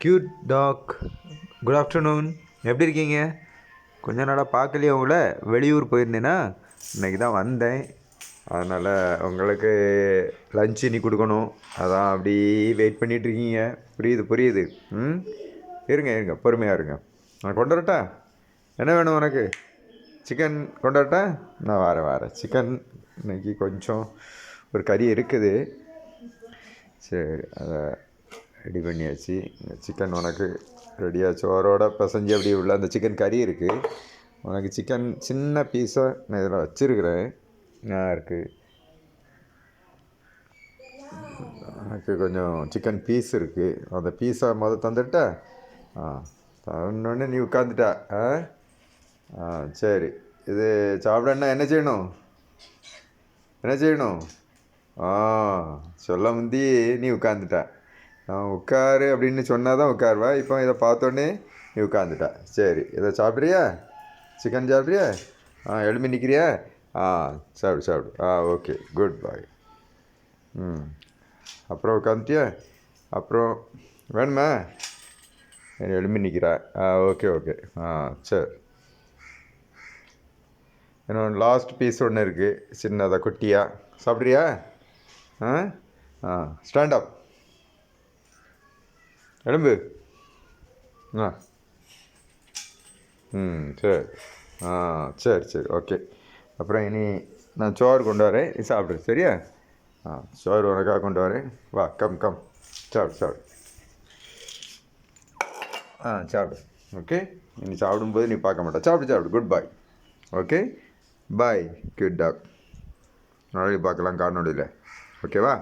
Cute talk. Good afternoon. எப்படி இருக்கீங்க? கொஞ்ச நாளாக பார்க்கலையே உங்களை. வெளியூர் போயிருந்தேன்னா இன்றைக்கி தான் வந்தேன். அதனால் உங்களுக்கு லஞ்ச் இனி கொடுக்கணும். அதான் அப்படி வெயிட் பண்ணிகிட்ருக்கீங்க. புரியுது. ம், இருங்க பொறுமையாக இருங்க. நான் கொண்டு வரட்டா? என்ன வேணும் உனக்கு? சிக்கன் கொண்டு வரட்டா? நான் வரேன். சிக்கன் இன்றைக்கி கொஞ்சம் ஒரு கறி இருக்குது. சரி, அதை ரெடி பண்ணியாச்சு. இந்த சிக்கன் உனக்கு ரெடியாக சோறோட பசஞ்சு அப்படி உள்ள அந்த சிக்கன் கறி இருக்குது. உனக்கு சிக்கன் சின்ன பீஸாக நான் இதில் வச்சுருக்கிறேன். இருக்குது எனக்கு கொஞ்சம் சிக்கன் பீஸ் இருக்குது. அந்த பீஸை தந்துட்டா? தன்னொடனே நீ உட்காந்துட்டா. சரி, இது சாப்பிடன்னா என்ன செய்யணும்? சொல்ல முந்தி நீ உட்காந்துட்டா. நான் உட்காரு அப்படின்னு சொன்னால் தான் உட்காருவா. இப்போ இதை பார்த்தோன்னே நீ உட்காந்துட்டா. சரி, இதை சாப்பிட்றியா? சிக்கன் சாப்பிட்றியா? எழுப்பி நிற்கிறியா? சாப்பிடு. ஓகே, குட் பாய். அப்புறம் உட்காந்துட்டியா? அப்புறம் வேணுமா? எழுப்பி நிற்கிறா. ஓகே. சரி. இன்னொன்று லாஸ்ட் பீஸ் ஒன்று இருக்குது, சின்னதாக குட்டியாக. சாப்பிட்றியா? Stand up. எலும்பு. சரி. ஓகே. அப்புறம் இனி நான் சோறு கொண்டு வரேன், நீ சாப்பிடு. சரியா? சோறு உனக்காக கொண்டு வரேன். வா, கம். சாப்பிடு. சாப்பிடு. ஓகே, நீ சாப்பிடும்போது நீ பார்க்க மாட்டா. சாப்பிடு. Good bye. Okay, bye. Good dog. நாளைக்கு பார்க்கலாம் காணொலியில். ஓகேவா?